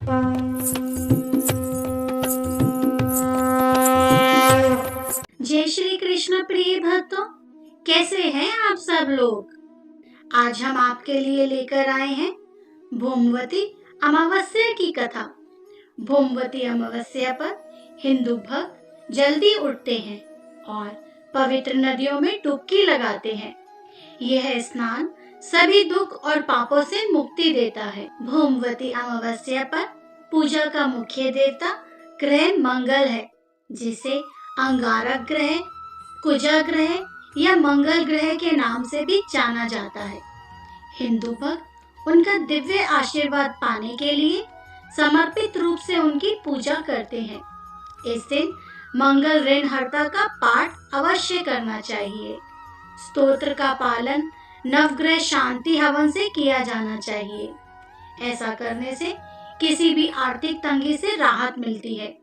जय श्री कृष्ण प्रिय भक्तों, कैसे हैं आप सब लोग। आज हम आपके लिए लेकर आए हैं भोमवती अमावस्या की कथा। भोमवती अमावस्या पर हिंदू भक्त जल्दी उठते हैं और पवित्र नदियों में डुबकी लगाते हैं। यह स्नान सभी दुख और पापों से मुक्ति देता है। भोमवती अमावस्या पर पूजा का मुख्य देवता ग्रह मंगल है, जिसे अंगारक ग्रह, कुजा ग्रह या मंगल ग्रह के नाम से भी जाना जाता है। हिंदू भक्त उनका दिव्य आशीर्वाद पाने के लिए समर्पित रूप से उनकी पूजा करते हैं। इस दिन मंगल ऋणहर्ता का पाठ अवश्य करना चाहिए। स्तोत्र का पालन नवग्रह शांति हवन से किया जाना चाहिए। ऐसा करने से किसी भी आर्थिक तंगी से राहत मिलती है।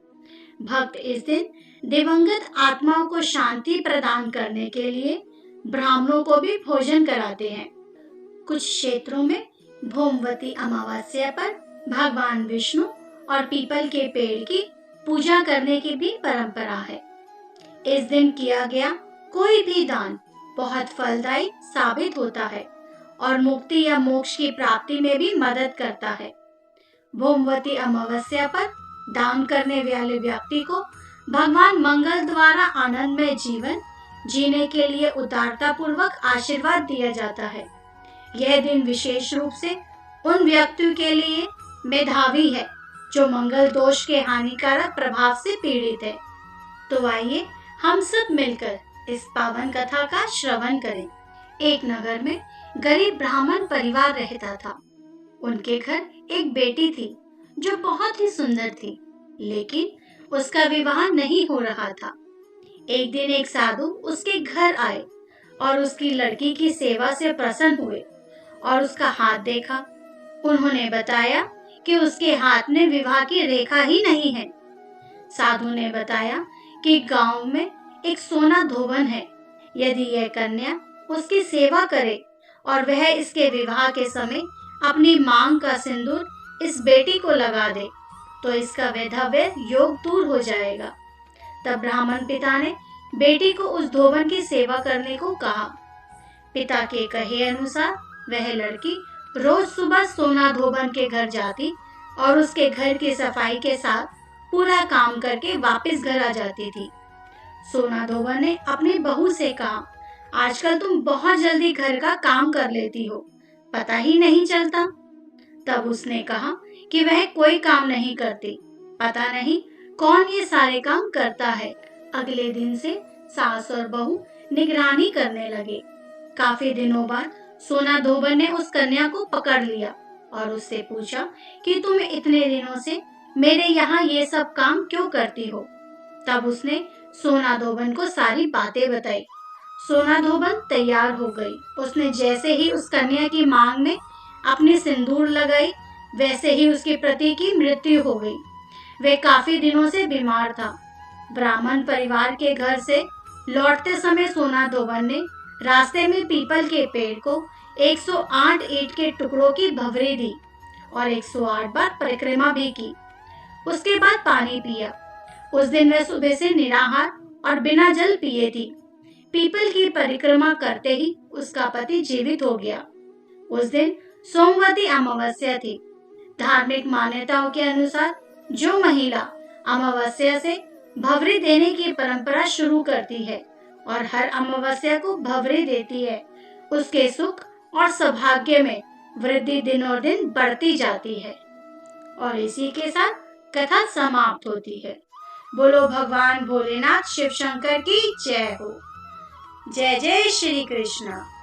भक्त इस दिन दिवंगत आत्माओं को शांति प्रदान करने के लिए ब्राह्मणों को भी भोजन कराते हैं। कुछ क्षेत्रों में भोमवती अमावस्या पर भगवान विष्णु और पीपल के पेड़ की पूजा करने की भी परंपरा है। इस दिन किया गया कोई भी दान बहुत फलदायी साबित होता है और मुक्ति या मोक्ष की प्राप्ति में भी मदद करता है। भोमवती अमावस्या पर दान करने वाले व्यक्ति को भगवान मंगल द्वारा आनंदमय जीवन जीने के लिए उदारता पूर्वक आशीर्वाद दिया जाता है। यह दिन विशेष रूप से उन व्यक्तियों के लिए मेधावी है जो मंगल दोष के हानिकारक प्रभाव से पीड़ित है। तो आइए हम सब मिलकर इस पावन कथा का श्रवण करें। एक नगर में गरीब ब्राह्मण परिवार रहता था। उनके घर एक बेटी थी जो बहुत ही सुंदर थी, लेकिन उसका विवाह नहीं हो रहा था। एक दिन एक साधु उसके घर आए और उसकी लड़की की सेवा से प्रसन्न हुए और उसका हाथ देखा। उन्होंने बताया कि उसके हाथ में विवाह की रेखा ही नहीं है। साधु ने बताया कि गांव में एक सोना धोबन है। यदि यह कन्या उसकी सेवा करे और वह इसके विवाह के समय अपनी मांग का सिंदूर इस बेटी को लगा दे तो इसका वैधव्य योग दूर हो जाएगा। तब ब्राह्मण पिता ने बेटी को उस धोबन की सेवा करने को कहा। पिता के कहे अनुसार वह लड़की रोज सुबह सोना धोबन के घर जाती और उसके घर की सफाई के साथ पूरा काम करके वापस घर आ जाती थी। सोना धोबन ने अपनी बहू से कहा, आजकल तुम बहुत जल्दी घर का काम कर लेती हो, पता ही नहीं चलता। तब उसने कहा कि वह कोई काम नहीं करती, पता नहीं कौन ये सारे काम करता है। अगले दिन से सास और बहू निगरानी करने लगे। काफी दिनों बाद सोना धोबन ने उस कन्या को पकड़ लिया और उससे पूछा कि तुम इतने दिनों से मेरे यहाँ ये सब काम क्यों करती हो। तब उसने सोना धोबन को सारी बातें बताई। सोना धोबन तैयार हो गई। उसने जैसे ही उस कन्या की मांग में अपनी सिंदूर लगाई, वैसे ही उसके पति की मृत्यु हो गई। वह काफी दिनों से बीमार था। ब्राह्मण परिवार के घर से लौटते समय सोना धोबन ने रास्ते में पीपल के पेड़ को 108 ईंट के टुकड़ों की भंवरी दी और 108 बार परिक्रमा भी की। उसके बाद पानी पिया। उस दिन वह सुबह से निराहार और बिना जल पिए थी। पीपल की परिक्रमा करते ही उसका पति जीवित हो गया। उस दिन सोमवती अमावस्या थी। धार्मिक मान्यताओं के अनुसार जो महिला अमावस्या से भंवरी देने की परंपरा शुरू करती है और हर अमावस्या को भंवरी देती है, उसके सुख और सौभाग्य में वृद्धि दिनों दिन बढ़ती जाती है। और इसी के साथ कथा समाप्त होती है। बोलो भगवान भोलेनाथ शिव शंकर की जय हो। जय जय श्री कृष्ण।